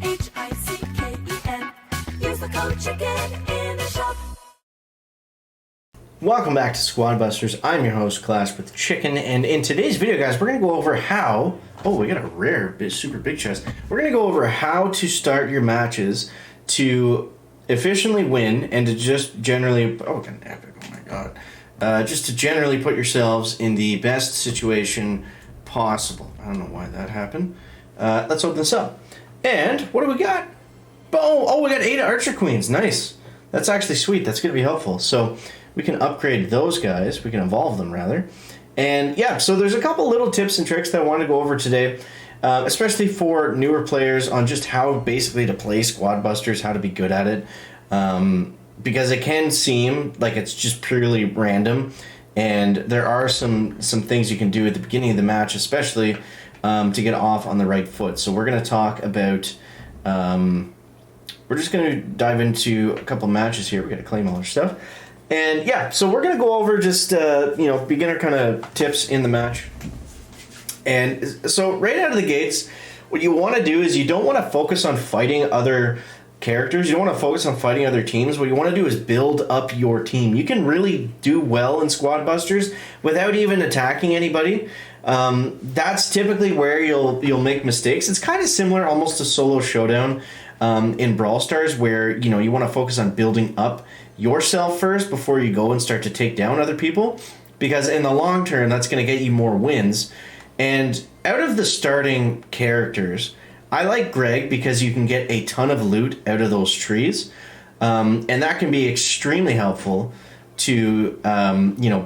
CHICKEN. Use the code CHICKEN in the shop. Welcome back to Squad Busters. I'm your host, Clash with Chicken, and in today's video, guys, we're going to go over how... Oh, we got a rare, super big chest. We're going to go over how to start your matches to efficiently win and to just generally... Oh, got an epic, oh my god. Just to generally put yourselves in the best situation possible. I don't know why that happened. Let's open this up. And what do we got? Oh, we got 8 Archer Queens. Nice. That's actually sweet. That's going to be helpful. So we can upgrade those guys. We can evolve them, rather. And yeah, so there's a couple little tips and tricks that I wanted to go over today, especially for newer players on just how basically to play Squad Busters, how to be good at it. Because it can seem like it's just purely random. And there are some things you can do at the beginning of the match, especially to get off on the right foot. So we're going to talk about... we're just going to dive into a couple matches here. We got to claim all our stuff. And yeah, so we're going to go over just, beginner kind of tips in the match. And so right out of the gates, what you want to do is you don't want to focus on fighting other characters. You don't want to focus on fighting other teams. What you want to do is build up your team. You can really do well in Squad Busters without even attacking anybody. That's typically where you'll make mistakes. It's kind of similar almost to Solo Showdown in Brawl Stars, where you want to focus on building up yourself first before you go and start to take down other people, because in the long term that's going to get you more wins. And out of the starting characters, I like Greg because you can get a ton of loot out of those trees, and that can be extremely helpful to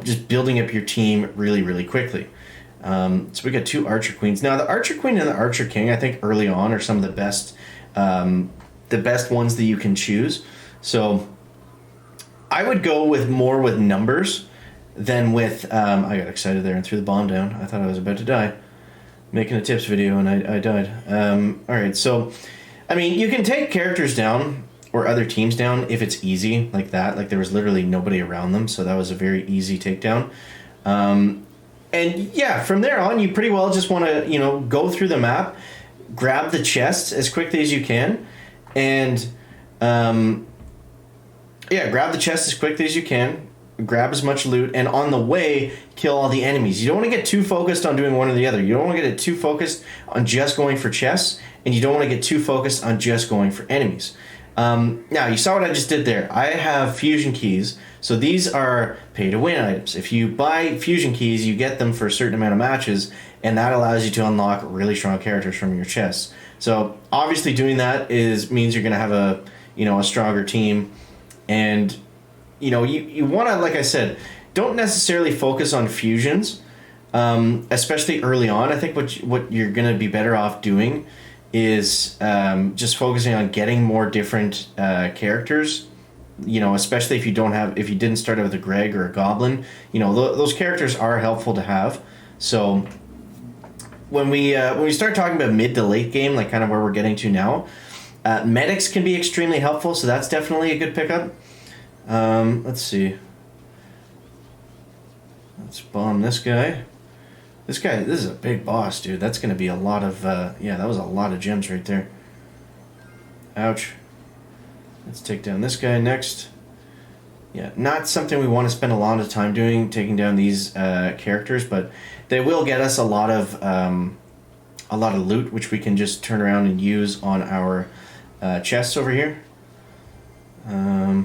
just building up your team really, really quickly. So we got 2 Archer Queens. Now the Archer Queen and the Archer King, I think early on, are some of the best ones that you can choose. So I would go with more with numbers than with... I got excited there and threw the bomb down. I thought I was about to die. Making a tips video and I died. Alright, so... I mean, you can take characters down or other teams down if it's easy like that. Like there was literally nobody around them, so that was a very easy takedown. And yeah, from there on, you pretty well just want to, go through the map, grab the chests as quickly as you can, and... grab the chest as quickly as you can, grab as much loot, and on the way, kill all the enemies. You don't want to get too focused on doing one or the other. You don't want to get too focused on just going for chests, and you don't want to get too focused on just going for enemies. Now, you saw what I just did there. I have fusion keys, so these are pay-to-win items. If you buy fusion keys, you get them for a certain amount of matches, and that allows you to unlock really strong characters from your chests. So, obviously doing that means you're going to have a stronger team. And you want to, like I said, don't necessarily focus on fusions, especially early on. I think what you're going to be better off doing is just focusing on getting more different characters, especially if you didn't start out with a Greg or a Goblin. Those characters are helpful to have. So when we start talking about mid to late game, like kind of where we're getting to now, medics can be extremely helpful, so that's definitely a good pickup. Let's see. Let's bomb this guy. This is a big boss, dude. That's going to be a lot of, that was a lot of gems right there. Ouch. Let's take down this guy next. Yeah, not something we want to spend a lot of time doing, taking down these characters, but they will get us a lot of loot, which we can just turn around and use on our chests over here. I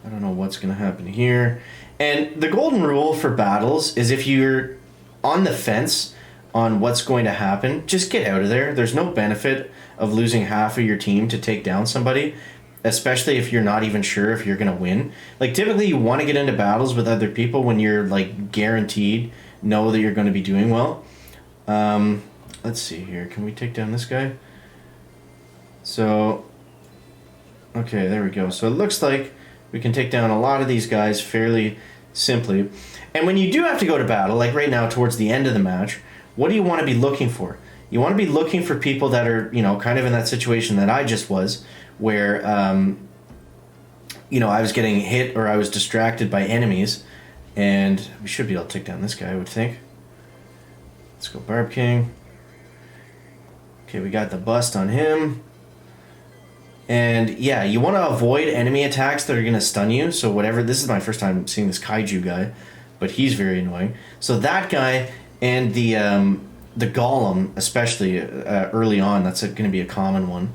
don't know what's going to happen here. And the golden rule for battles is if you're on the fence on what's going to happen, just get out of there. There's no benefit of losing half of your team to take down somebody, especially if you're not even sure if you're going to win. Like, typically you want to get into battles with other people when you're, like, guaranteed know that you're going to be doing well. Let's see here. Can we take down this guy? So, okay, there we go. So it looks like we can take down a lot of these guys fairly simply. And when you do have to go to battle, like right now towards the end of the match, what do you want to be looking for? You want to be looking for people that are, kind of in that situation that I just was, where, I was getting hit or I was distracted by enemies. And we should be able to take down this guy, I would think. Let's go Barb King. Okay, we got the bust on him. And yeah, you want to avoid enemy attacks that are going to stun you. So whatever, this is my first time seeing this kaiju guy, but he's very annoying. So that guy and the golem, especially early on, that's going to be a common one.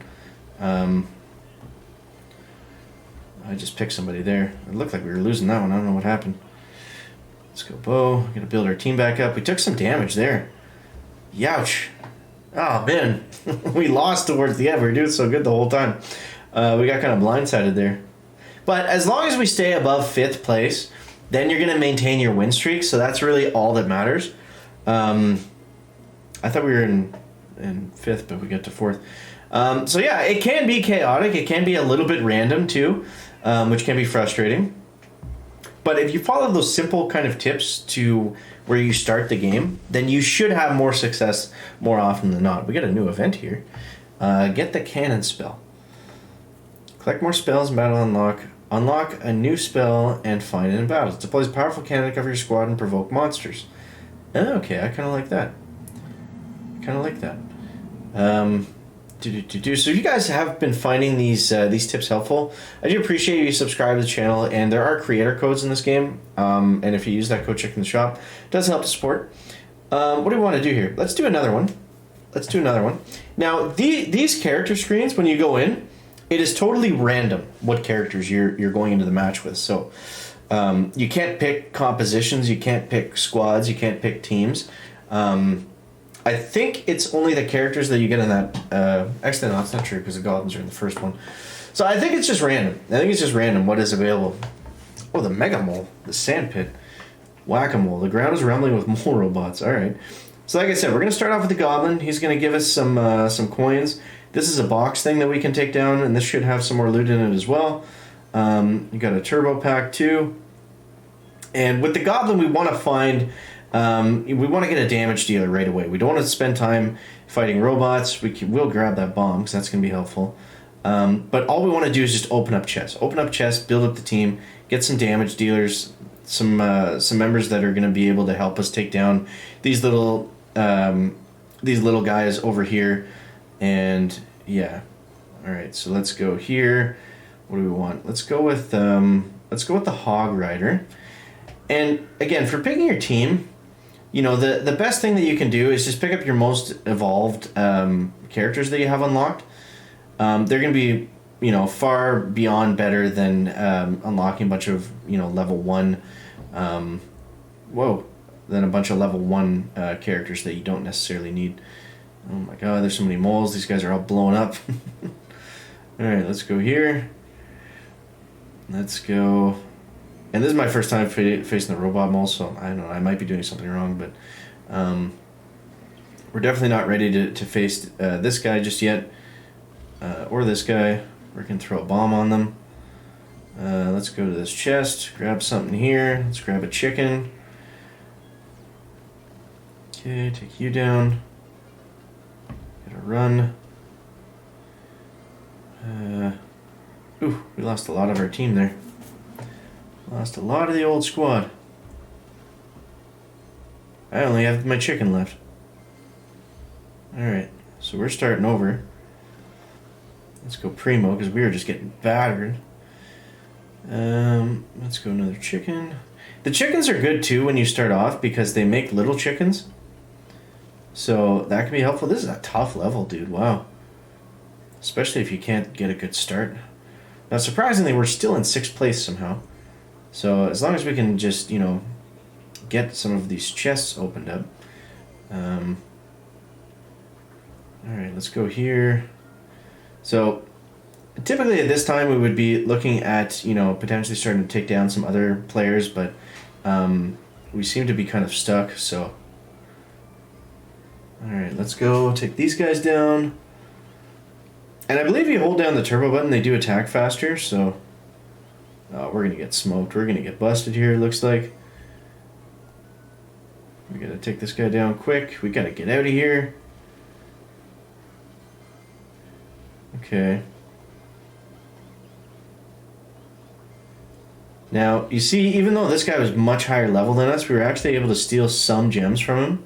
I just picked somebody there. It looked like we were losing that one. I don't know what happened. Let's go bow. We're going to build our team back up. We took some damage there. Youch. Oh, man. We lost towards the end. We were doing so good the whole time. We got kind of blindsided there. But as long as we stay above 5th place, then you're going to maintain your win streak. So that's really all that matters. I thought we were in 5th, but we got to 4th. So yeah, it can be chaotic. It can be a little bit random too, which can be frustrating. But if you follow those simple kind of tips to where you start the game, then you should have more success more often than not. We got a new event here. Get the cannon spell. Collect more spells in battle unlock. Unlock a new spell and find it in battle. It deploys a powerful cannon to cover your squad and provoke monsters. Okay, I kind of like that. So if you guys have been finding these tips helpful, I do appreciate you subscribe to the channel, and there are creator codes in this game, and if you use that code check in the shop, it does help to support. What do we want to do here? Let's do another one. Now these character screens, when you go in, it is totally random what characters you're going into the match with. So you can't pick compositions, you can't pick squads, you can't pick teams. I think it's only the characters that you get in that. Actually, no, that's not true because the goblins are in the first one. So I think it's just random. What is available. Oh, the Mega Mole, the Sand Pit, Whack-a-Mole. The ground is rumbling with mole robots. All right. So like I said, we're going to start off with the goblin. He's going to give us some coins. This is a box thing that we can take down, and this should have some more loot in it as well. You got a turbo pack too. And with the goblin, we want to find. We want to get a damage dealer right away. We don't want to spend time fighting robots. We'll grab that bomb because that's going to be helpful. But all we want to do is just open up chests. Build up the team, get some damage dealers, some members that are going to be able to help us take down these little guys over here. And yeah, all right. So let's go here. What do we want? Let's go with the Hog Rider. And again, for picking your team, you know, the best thing that you can do is just pick up your most evolved characters that you have unlocked. They're going to be, you know, far beyond better than unlocking a bunch of, you know, level 1, than a bunch of level 1 characters that you don't necessarily need. Oh my god, there's so many moles. These guys are all blown up. Alright, let's go here. Let's go. And this is my first time facing the robot mole, so I don't know, I might be doing something wrong, but we're definitely not ready to face this guy just yet, or this guy. We can throw a bomb on them. Let's go to this chest, grab something here. Let's grab a chicken. Okay, take you down. Gotta run. Ooh, we lost a lot of our team there. Lost a lot of the old squad. I only have my chicken left. Alright, so we're starting over. Let's go primo, because we were just getting battered. Let's go another chicken. The chickens are good too when you start off, because they make little chickens. So that can be helpful. This is a tough level, dude. Wow. Especially if you can't get a good start. Now, surprisingly, we're still in 6th place somehow. So as long as we can just, you know, get some of these chests opened up. Alright, let's go here. So typically at this time we would be looking at, you know, potentially starting to take down some other players, but we seem to be kind of stuck, so. Alright, let's go take these guys down. And I believe you hold down the turbo button, they do attack faster, so. Oh, we're going to get smoked. We're going to get busted here, it looks like. We got to take this guy down quick. We got to get out of here. Okay. Now, you see, even though this guy was much higher level than us, we were actually able to steal some gems from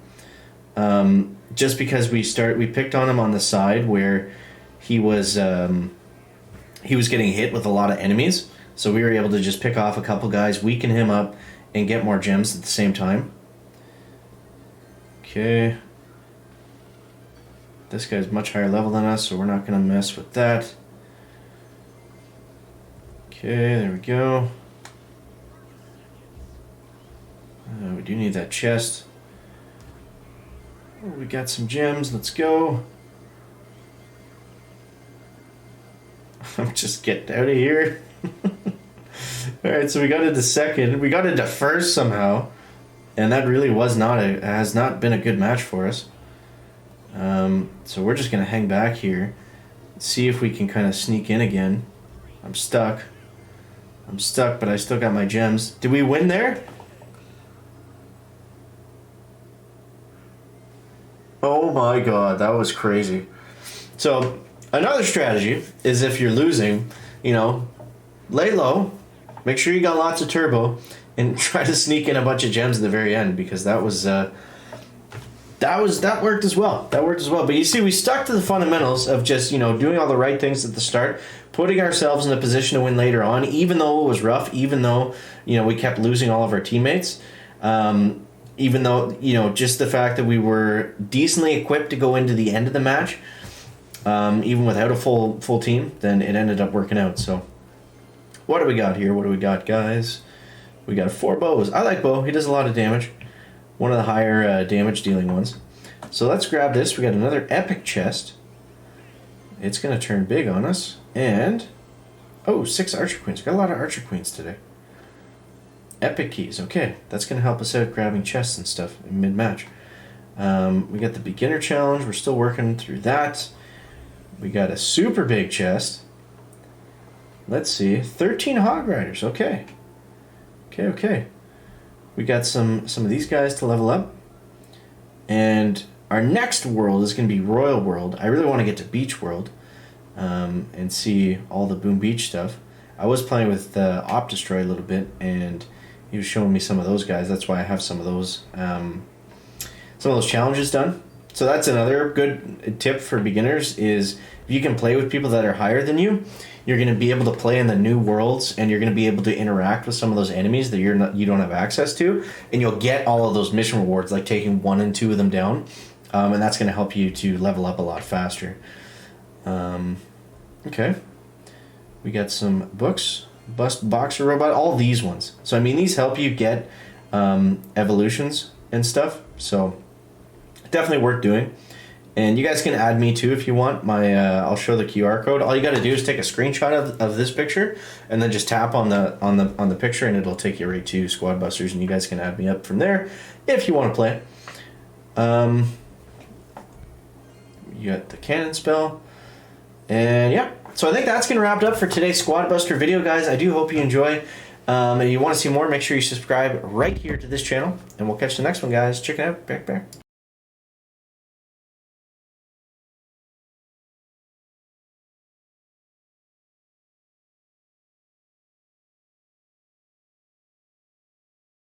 him. just because we picked on him on the side where he was getting hit with a lot of enemies, so we were able to just pick off a couple guys, weaken him up, and get more gems at the same time. Okay. This guy's much higher level than us, so we're not going to mess with that. Okay, there we go. We do need that chest. Oh, we got some gems. Let's go. I'm just getting out of here. Alright, so we got into second. We got into first somehow. And that really has not been a good match for us. So we're just going to hang back here. See if we can kind of sneak in again. I'm stuck, but I still got my gems. Did we win there? Oh my god, that was crazy. So, another strategy is if you're losing, lay low, make sure you got lots of turbo, and try to sneak in a bunch of gems at the very end, because that worked as well. But you see, we stuck to the fundamentals of just, doing all the right things at the start, putting ourselves in a position to win later on, even though it was rough, even though, we kept losing all of our teammates. Even though, just the fact that we were decently equipped to go into the end of the match, even without a full team, then it ended up working out. So, what do we got here? What do we got, guys? We got 4 bows. I like bow. He does a lot of damage. One of the higher damage dealing ones. So let's grab this. We got another epic chest. It's going to turn big on us. And, 6 archer queens. We got a lot of archer queens today. Epic keys. Okay, that's going to help us out grabbing chests and stuff in mid-match. We got the beginner challenge. We're still working through that. We got a super big chest. Let's see. 13 hog riders. Okay. Okay. We got some of these guys to level up. And our next world is going to be Royal World. I really want to get to Beach World and see all the Boom Beach stuff. I was playing with Op Destroy a little bit, and he was showing me some of those guys. That's why I have some of those challenges done. So that's another good tip for beginners is if you can play with people that are higher than you, you're going to be able to play in the new worlds, and you're going to be able to interact with some of those enemies that you don't have access to, and you'll get all of those mission rewards, like taking 1 and 2 of them down, and that's going to help you to level up a lot faster. Okay, we got some books, boxer robot, all these ones. So these help you get evolutions and stuff. So definitely worth doing. And you guys can add me too if you want. I'll show the QR code. All you got to do is take a screenshot of this picture, and then just tap on the picture, and it'll take you right to Squad Busters, and you guys can add me up from there if you want to play. You got the cannon spell, and yeah. So I think that's gonna wrap it up for today's Squad Buster video, guys. I do hope you enjoy. And if you want to see more, make sure you subscribe right here to this channel, and we'll catch the next one, guys. Check it out. Back.